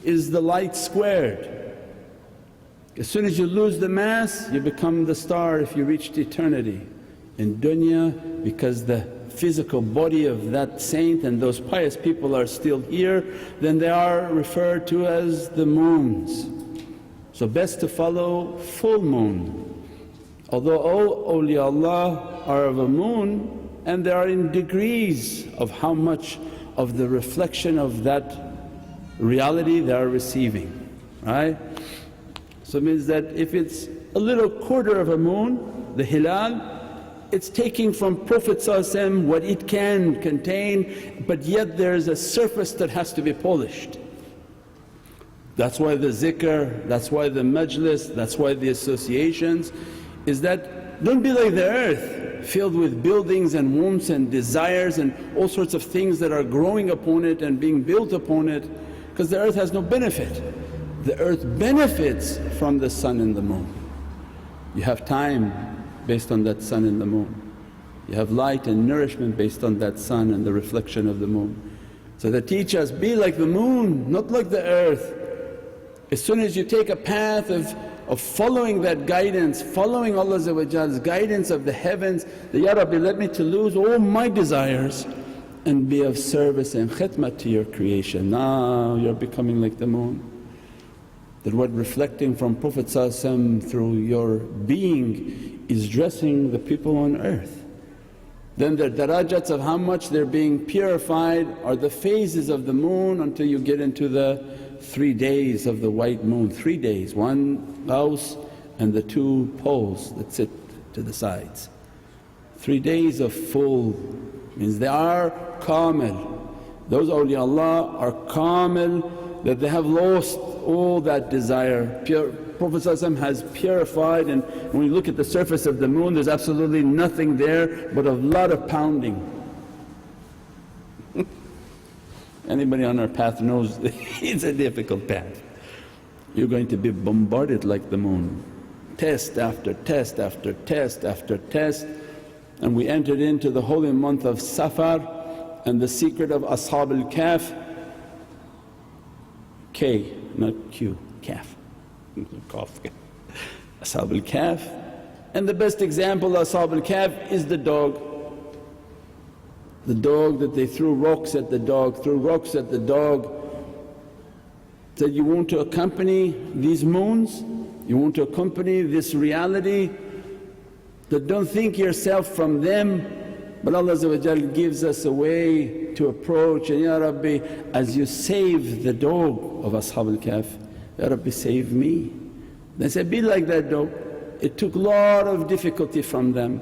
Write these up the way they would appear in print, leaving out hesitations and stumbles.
is the light squared. As soon as you lose the mass, you become the star if you reached eternity. In dunya, because the physical body of that saint and those pious people are still here, then they are referred to as the moons. So best to follow full moon. Although all awliyaullah are of a moon and they are in degrees of how much of the reflection of that reality they are receiving, right? So it means that if it's a little quarter of a moon, the hilal, it's taking from Prophet what it can contain, but yet there is a surface that has to be polished. That's why the zikr, that's why the majlis, that's why the associations is that don't be like the earth filled with buildings and wants and desires and all sorts of things that are growing upon it and being built upon it, because the earth has no benefit. The earth benefits from the sun and the moon. You have time based on that sun and the moon. You have light and nourishment based on that sun and the reflection of the moon. So they teach us, be like the moon, not like the earth. As soon as you take a path of following that guidance, following Allah's guidance of the heavens, that, Ya Rabbi, let me to lose all my desires and be of service and khidmat to your creation. Now you're becoming like the moon. That what reflecting from Prophet through your being is dressing the people on earth. Then the darajats of how much they're being purified are the phases of the moon until you get into the 3 days of the white moon. 3 days, one house and the 2 poles that sit to the sides. 3 days of full means they are kamil. Those awliyaullah are kamil, that they have lost all that desire. Prophet has purified, and when you look at the surface of the moon there's absolutely nothing there but a lot of pounding. Anybody on our path knows it's a difficult path. You're going to be bombarded like the moon, test after test after test after test. And we entered into the holy month of Safar, and the secret of Ashab al-Kahf, K not Q, Kahf, Ashab al-Kahf. And the best example of Ashab al-Kahf is the dog. The dog that they threw rocks at the dog, threw rocks at the dog. Said, you want to accompany these moons? You want to accompany this reality? That don't think yourself from them, but Allah gives us a way to approach. And Ya Rabbi, as you save the dog of Ashab al-Kahf, Ya Rabbi save me. They said, be like that dog. It took a lot of difficulty from them.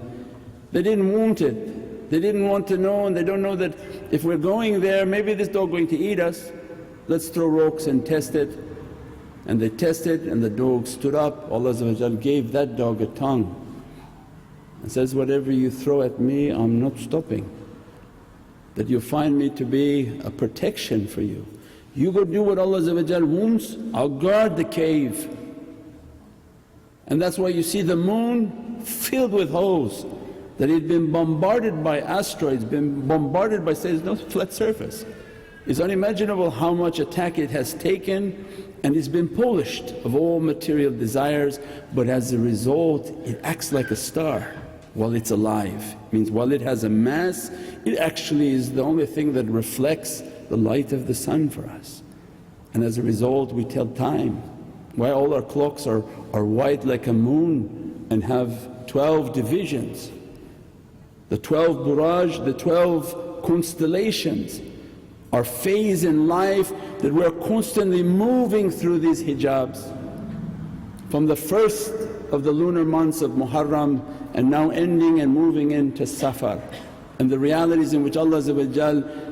They didn't want it, they didn't want to know, and they don't know that if we're going there maybe this dog going to eat us, let's throw rocks and test it. And they tested and the dog stood up. Allah gave that dog a tongue and says, whatever you throw at me I'm not stopping, that you find me to be a protection for you. You go do what Allah wants, I'll guard the cave. And that's why you see the moon filled with holes, that it's been bombarded by asteroids, been bombarded by, there's no flat surface. It's unimaginable how much attack it has taken, and it's been polished of all material desires, but as a result it acts like a star while it's alive. Means while it has a mass, it actually is the only thing that reflects the light of the sun for us. And as a result we tell time. Why all our clocks are white like a moon and have 12 divisions, the 12 buraj, the 12 constellations. Our phase in life that we're constantly moving through these hijabs. From the first of the lunar months of Muharram and now ending and moving into Safar, and the realities in which Allah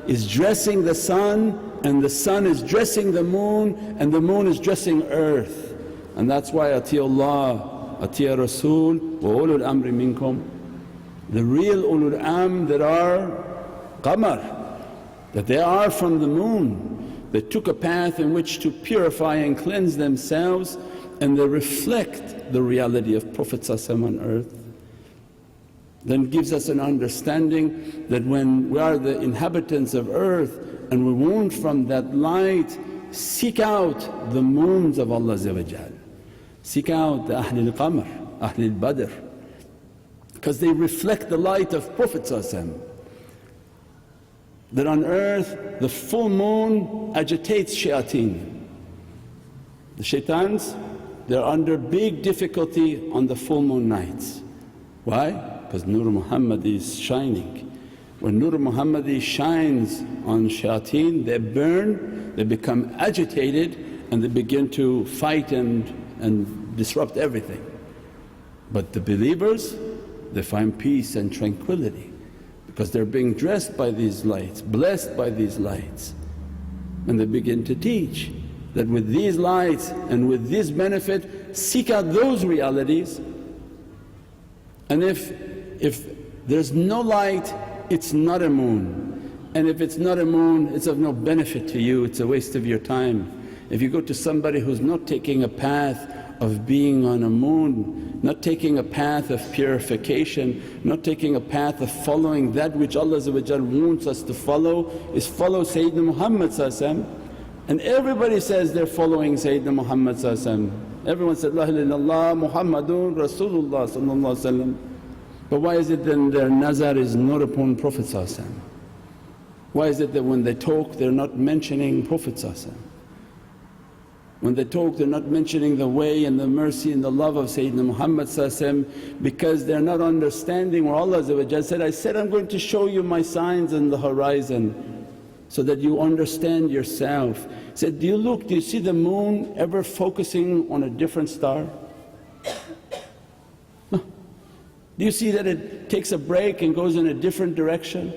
is dressing the sun, and the sun is dressing the moon, and the moon is dressing earth. And that's why Ati'ullah, Ati'a Rasul wa ulul amri minkum. The real ulul amr that are qamar, that they are from the moon, they took a path in which to purify and cleanse themselves, and they reflect the reality of Prophet on earth. Then gives us an understanding that when we are the inhabitants of earth and we want from that light, seek out the moons of Allah, seek out the Ahlul Qamar, Ahlul Badr, because they reflect the light of Prophet. That on earth the full moon agitates shayateen. The shaitans, they're under big difficulty on the full moon nights. Why? Because Nur Muhammad is shining. When Nur Muhammadi shines on shayateen, they burn, they become agitated and they begin to fight and disrupt everything. But the believers, they find peace and tranquility because they're being dressed by these lights, blessed by these lights. And they begin to teach that with these lights and with this benefit, seek out those realities. And if there's no light, it's not a moon, and if it's not a moon, it's of no benefit to you, it's a waste of your time. If you go to somebody who's not taking a path of being on a moon, not taking a path of purification, not taking a path of following that which Allah wants us to follow, is follow Sayyidina Muhammad. And everybody says they're following Sayyidina Muhammad. Everyone said, La ilaha illallah Muhammadun Rasulullah. But why is it then their nazar is not upon Prophet? Why is it that when they talk they're not mentioning Prophet? When they talk they're not mentioning the way and the mercy and the love of Sayyidina Muhammad, because they're not understanding where Allah said, I said I'm going to show you my signs on the horizon so that you understand yourself. He said, do you see the moon ever focusing on a different star? Do you see that it takes a break and goes in a different direction?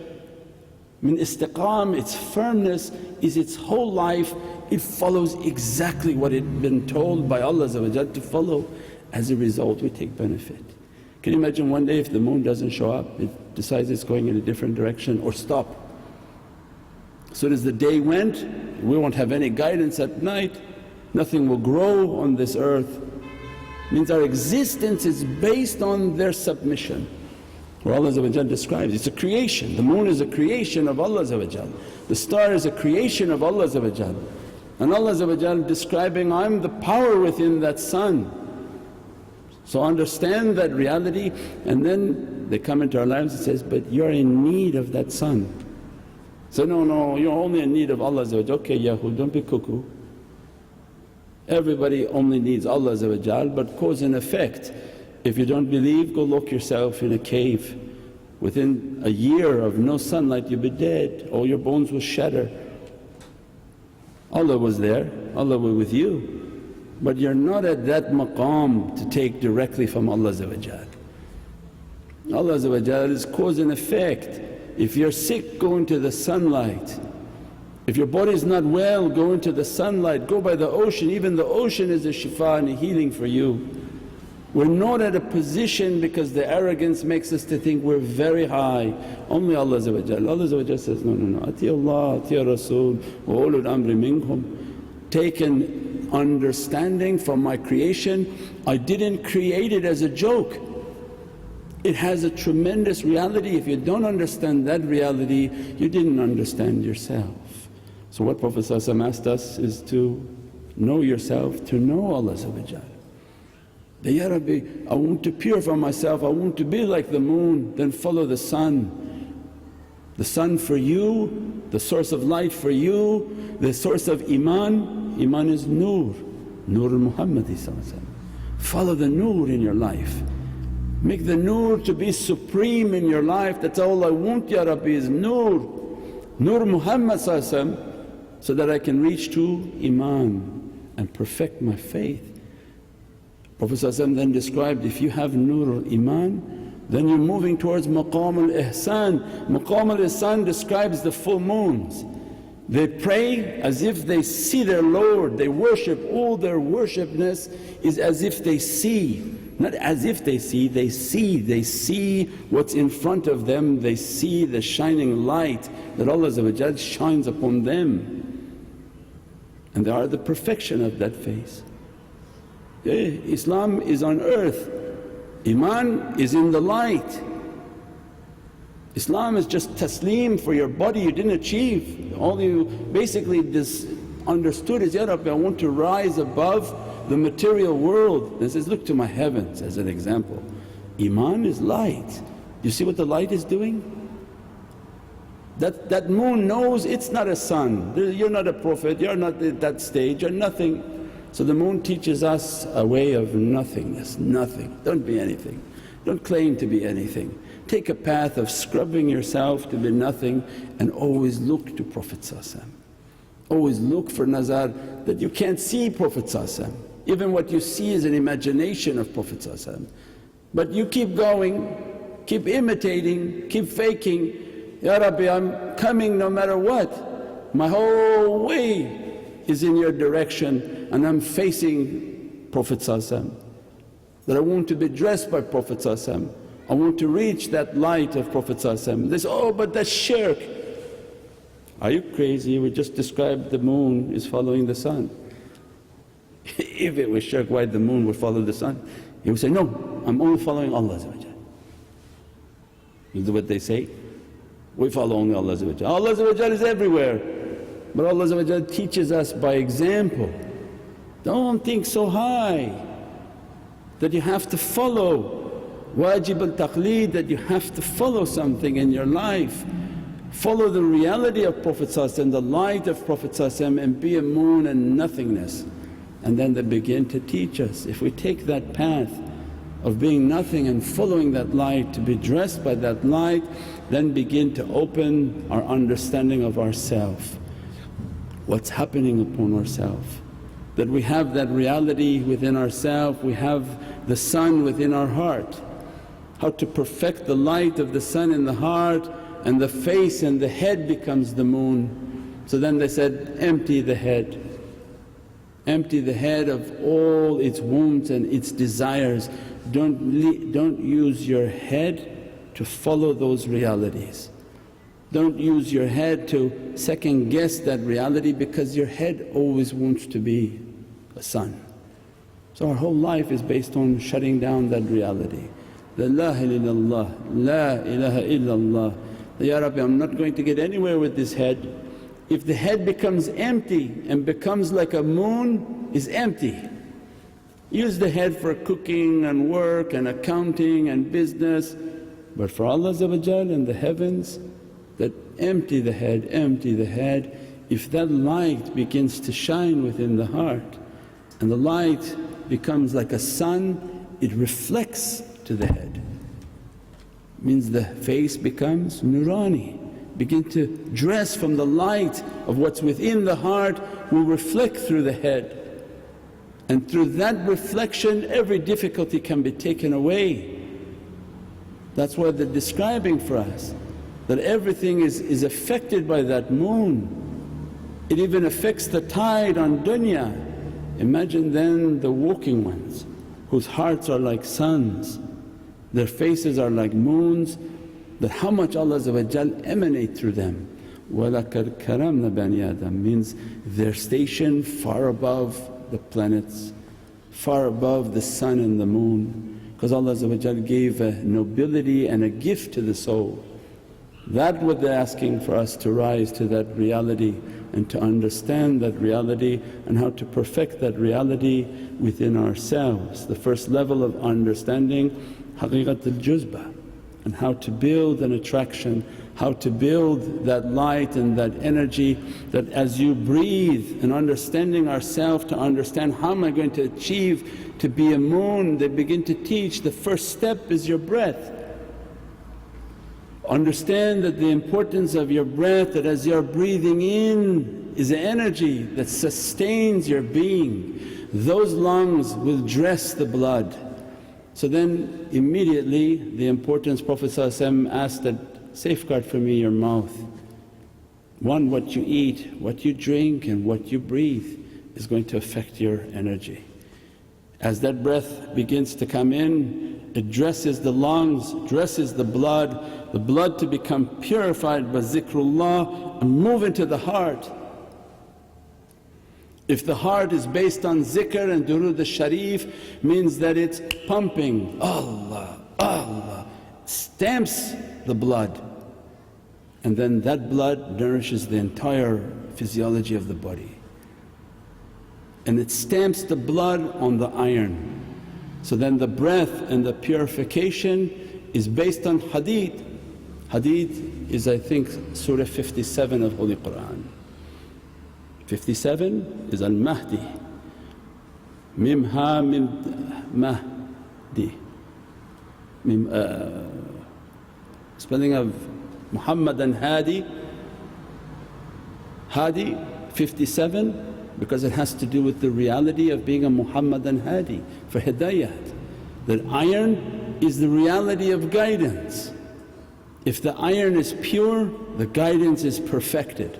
Istiqam, its firmness is its whole life, it follows exactly what it's been told by Allah to follow. As a result we take benefit. Can you imagine one day if the moon doesn't show up, it decides it's going in a different direction or stop. As soon as the day went, we won't have any guidance at night, nothing will grow on this earth. Means our existence is based on their submission. Where Allah describes, it's a creation, the moon is a creation of Allah, the star is a creation of Allah. And Allah describing, I'm the power within that sun. So understand that reality, and then they come into our lives and says, but you're in need of that sun. So, no, you're only in need of Allah. Okay Yahoo, don't be cuckoo. Everybody only needs Allah, but cause and effect. If you don't believe, go lock yourself in a cave. Within a year of no sunlight you'll be dead, all your bones will shatter. Allah was there, Allah was with you, but you're not at that maqam to take directly from Allah. Allah is cause and effect. If you're sick, go into the sunlight. If your body is not well, go into the sunlight, go by the ocean. Even the ocean is a shifa and a healing for you. We're not at a position because the arrogance makes us to think we're very high, only Allah. Allah says, no, ati Allah, ati Rasul wa ulul amri minkum. Take an understanding from my creation, I didn't create it as a joke. It has a tremendous reality. If you don't understand that reality, you didn't understand yourself. So what Prophet asked us is to know yourself, to know Allah. That, Ya Rabbi, I want to purify myself, I want to be like the moon, then follow the sun. The sun for you, the source of light for you, the source of iman. Iman is nur, Nur al-Muhammadi. Follow the nur in your life. Make the nur to be supreme in your life. That's all I want, Ya Rabbi, is nur, Nur Muhammad, so that I can reach to iman and perfect my faith. Prophet then described, if you have nur al-iman, then you're moving towards maqam al-ihsan. Maqam al-ihsan describes the full moons. They pray as if they see their Lord, they worship, all their worshipness is as if they see. Not as if they see, they see what's in front of them, they see the shining light that Allah shines upon them. And they are the perfection of that face. Islam is on earth, Iman is in the light. Islam is just taslim for your body, you didn't achieve. All you basically this understood is, Ya Rabbi, I want to rise above the material world. And he says, look to my heavens as an example. Iman is light. You see what the light is doing? That moon knows it's not a sun, you're not a prophet, you're not at that stage, you're nothing. So the moon teaches us a way of nothingness, nothing, don't be anything, don't claim to be anything. Take a path of scrubbing yourself to be nothing and always look to Prophet. Always look for nazar that you can't see Prophet. Even what you see is an imagination of Prophet. But you keep going, keep imitating, keep faking. Ya Rabbi, I'm coming no matter what, my whole way is in your direction and I'm facing Prophet. That I want to be dressed by Prophet, I want to reach that light of Prophet. They say, oh but that's shirk. Are you crazy? We just described the moon is following the sun. If it was shirk, why the moon would follow the sun? He would say, no, I'm only following Allah. Is that what they say? We follow only Allah. Allah is everywhere, but Allah teaches us by example. Don't think so high that you have to follow, wajib al-taqleed, that you have to follow something in your life. Follow the reality of Prophet and the light of Prophet and be a moon and nothingness. And then they begin to teach us. If we take that path of being nothing and following that light, to be dressed by that light, then begin to open our understanding of ourself, what's happening upon ourself. That we have that reality within ourself, we have the sun within our heart. How to perfect the light of the sun in the heart, and the face and the head becomes the moon. So then they said, empty the head. Empty the head of all its wounds and its desires. Don't use your head to follow those realities. Don't use your head to second guess that reality, because your head always wants to be a sun. So our whole life is based on shutting down that reality. La ilaha illallah, la ilaha illallah. Ya Rabbi, I'm not going to get anywhere with this head. If the head becomes empty and becomes like a moon, is empty. Use the head for cooking and work and accounting and business, but for Allah and the heavens, that empty the head, empty the head. If that light begins to shine within the heart and the light becomes like a sun, it reflects to the head. Means the face becomes nurani, begin to dress from the light of what's within the heart will reflect through the head. And through that reflection every difficulty can be taken away. That's why they're describing for us that everything is affected by that moon. It even affects the tide on dunya. Imagine then the walking ones whose hearts are like suns, their faces are like moons, that how much Allah emanate through them. وَلَقَدْ كَرَمْنَا بَنِي آدَمَ means their station far above the planets, far above the sun and the moon, because Allah gave a nobility and a gift to the soul. That what they're asking for us to rise to that reality and to understand that reality and how to perfect that reality within ourselves. The first level of understanding haqiqat al-Juzba, and how to build an attraction, how to build that light and that energy, that as you breathe and understanding ourselves to understand how am I going to achieve to be a moon, they begin to teach the first step is your breath. Understand that the importance of your breath, that as you're breathing in is an energy that sustains your being. Those lungs will dress the blood. So then immediately the importance Prophet asked that, safeguard for me your mouth. One, what you eat, what you drink and what you breathe is going to affect your energy. As that breath begins to come in, it dresses the lungs, dresses the blood to become purified by zikrullah and move into the heart. If the heart is based on zikr and durood al-sharif, means that it's pumping, Allah, Allah, stamps the blood, and then that blood nourishes the entire physiology of the body. and it stamps the blood on the iron. So then the breath and the purification is based on hadith. Hadith is I think Surah 57 of Holy Qur'an. 57 is Al-Mahdi, Mim Ha Mim Mahdi, spelling of Muhammad and Hadi. Hadi 57 because it has to do with the reality of being a Muhammad and Hadi for hidayat. That iron is the reality of guidance. If the iron is pure, the guidance is perfected.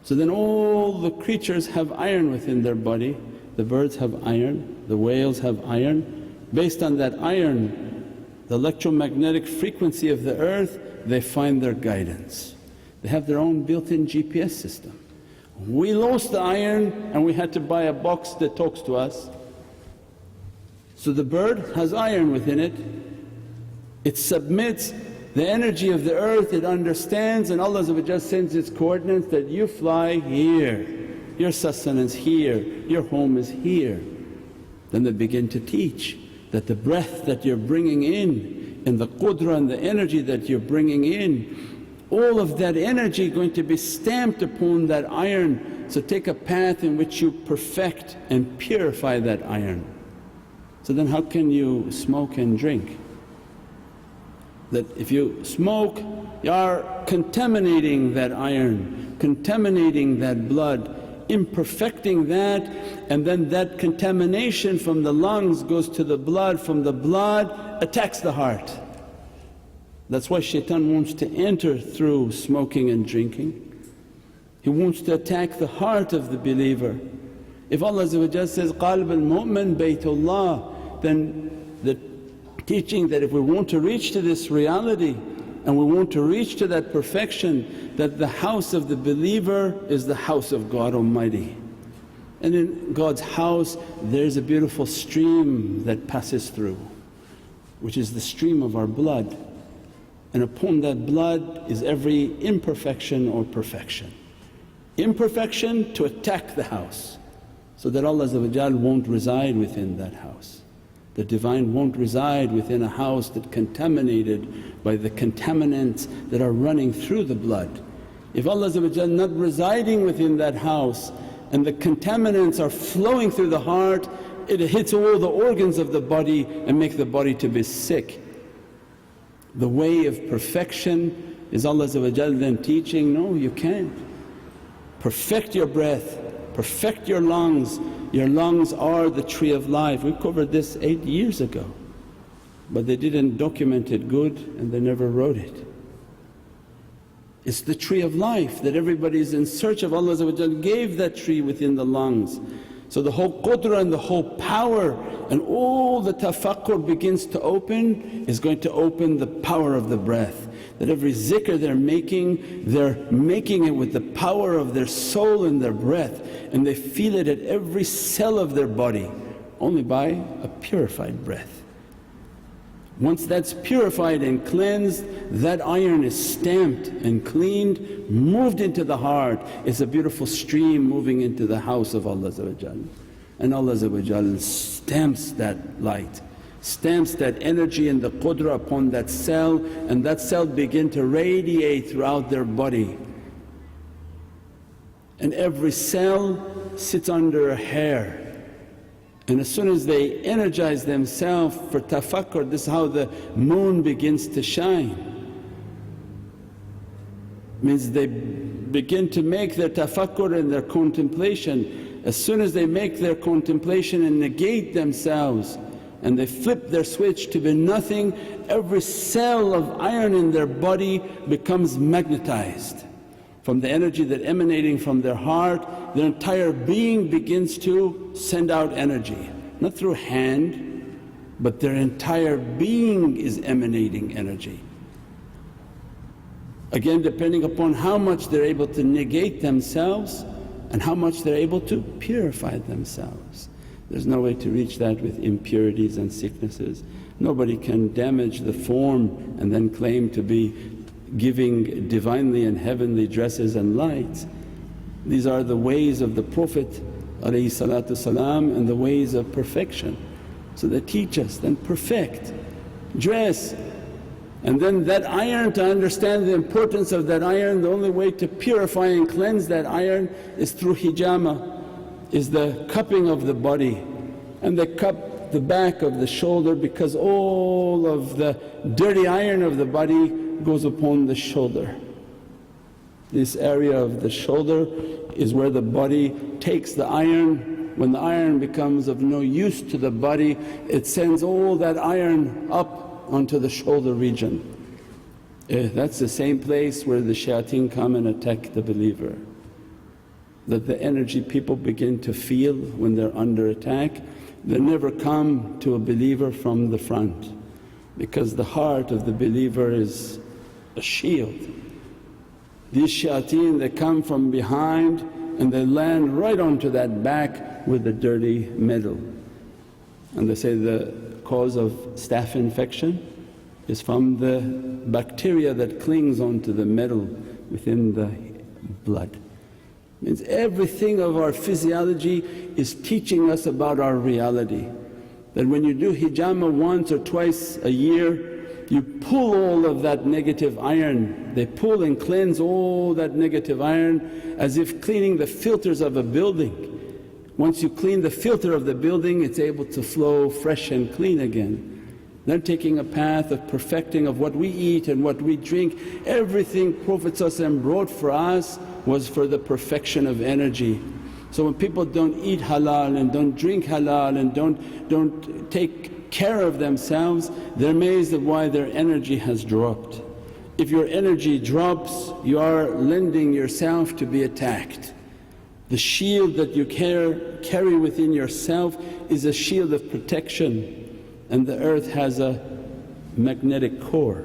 So then all the creatures have iron within their body, the birds have iron, the whales have iron. Based on that iron, the electromagnetic frequency of the earth, they find their guidance. They have their own built-in GPS system. We lost the iron and we had to buy a box that talks to us. So the bird has iron within it, it submits the energy of the earth, it understands, and Allah sends its coordinates that you fly here, your sustenance here, your home is here. Then they begin to teach that the breath that you're bringing in and the qudra and the energy that you're bringing in, all of that energy going to be stamped upon that iron. So take a path in which you perfect and purify that iron. So then how can you smoke and drink? That if you smoke you are contaminating that iron, contaminating that blood, imperfecting that, and then that contamination from the lungs goes to the blood, from the blood attacks the heart. That's why shaitan wants to enter through smoking and drinking. He wants to attack the heart of the believer. If Allah says, qalb al-mu'min baytullah, then the teaching that if we want to reach to this reality and we want to reach to that perfection, that the house of the believer is the house of God Almighty. And in God's house there's a beautiful stream that passes through, which is the stream of our blood, and upon that blood is every imperfection or perfection. Imperfection to attack the house so that Allah won't reside within that house. The Divine won't reside within a house that's contaminated by the contaminants that are running through the blood. If Allah not residing within that house and the contaminants are flowing through the heart, it hits all the organs of the body and make the body to be sick. The way of perfection is Allah then teaching, no you can't. Perfect your breath, perfect your lungs. Your lungs are the tree of life. We covered this 8 years ago, but they didn't document it good and they never wrote it. It's the tree of life that everybody is in search of. Allah gave that tree within the lungs. So the whole qudra and the whole power and all the tafakkur begins to open, is going to open the power of the breath. That every zikr they're making it with the power of their soul and their breath, and they feel it at every cell of their body only by a purified breath. Once that's purified and cleansed, that iron is stamped and cleaned, moved into the heart. It's a beautiful stream moving into the house of Allah, and Allah stamps that light, stamps that energy and the qudra upon that cell, and that cell begin to radiate throughout their body. And every cell sits under a hair, and as soon as they energize themselves for tafakkur, this is how the moon begins to shine. Means they begin to make their tafakkur and their contemplation. As soon as they make their contemplation and negate themselves and they flip their switch to be nothing, every cell of iron in their body becomes magnetized. From the energy that emanating from their heart, their entire being begins to send out energy, not through hand, but their entire being is emanating energy. Again, depending upon how much they're able to negate themselves and how much they're able to purify themselves. There's no way to reach that with impurities and sicknesses. Nobody can damage the form and then claim to be giving Divinely and heavenly dresses and lights. These are the ways of the Prophet alayhi salatu salam and the ways of perfection. So they teach us, then perfect, dress. And then that iron, to understand the importance of that iron, the only way to purify and cleanse that iron is through hijama, is the cupping of the body. And they cup the back of the shoulder because all of the dirty iron of the body goes upon the shoulder. This area of the shoulder is where the body takes the iron. When the iron becomes of no use to the body, it sends all that iron up onto the shoulder region. That's the same place where the shayateen come and attack the believer. That the energy people begin to feel when they're under attack, they never come to a believer from the front, because the heart of the believer is a shield. These shayateen, they come from behind and they land right onto that back with the dirty metal. And they say the cause of staph infection is from the bacteria that clings onto the metal within the blood. Means everything of our physiology is teaching us about our reality. That when you do hijama once or twice a year, you pull all of that negative iron, they pull and cleanse all that negative iron as if cleaning the filters of a building. Once you clean the filter of the building, it's able to flow fresh and clean again. They're taking a path of perfecting of what we eat and what we drink. Everything Prophet brought for us was for the perfection of energy. So when people don't eat halal and don't drink halal and don't take care of themselves, they're amazed at why their energy has dropped. If your energy drops, you are lending yourself to be attacked. The shield that you carry within yourself is a shield of protection, and the earth has a magnetic core.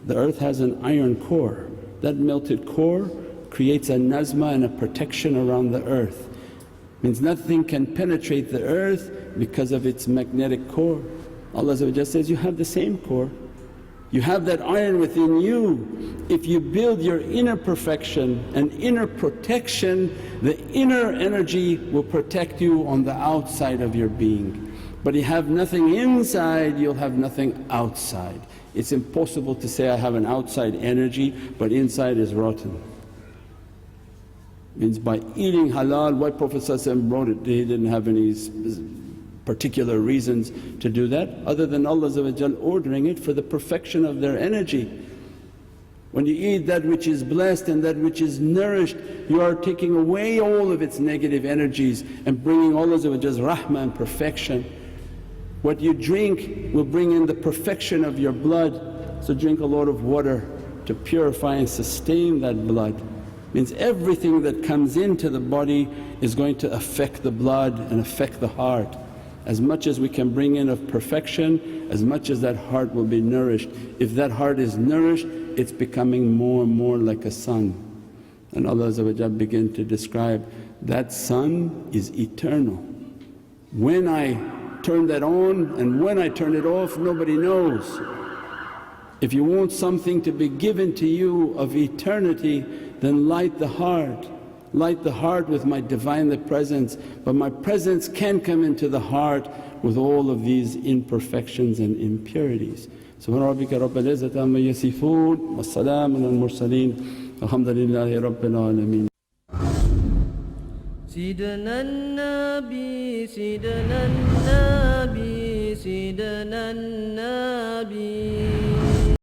The earth has an iron core. That melted core creates a nazma and a protection around the earth. Means nothing can penetrate the earth because of its magnetic core. Allah says, you have the same core, you have that iron within you. If you build your inner perfection and inner protection, the inner energy will protect you on the outside of your being. But you have nothing inside, you'll have nothing outside. It's impossible to say, I have an outside energy but inside is rotten. Means by eating halal, why Prophet brought it, he didn't have any particular reasons to do that other than Allah ordering it for the perfection of their energy. When you eat that which is blessed and that which is nourished, you are taking away all of its negative energies and bringing Allah's rahmah and perfection. What you drink will bring in the perfection of your blood, so drink a lot of water to purify and sustain that blood. Means everything that comes into the body is going to affect the blood and affect the heart. As much as we can bring in of perfection, as much as that heart will be nourished. If that heart is nourished, it's becoming more and more like a sun. And Allah began to describe that sun is eternal. When I turn that on and when I turn it off, nobody knows. If you want something to be given to you of eternity, then light the heart. Light the heart with my Divinely Presence, but my presence can come into the heart with all of these imperfections and impurities. Subhana rabbika rabbil izzati amma yasifoon wa salaamun al mursaleen walhamdulillahi rabbil alameen. سيدنا النبي سيدنا النبي سيدنا النبي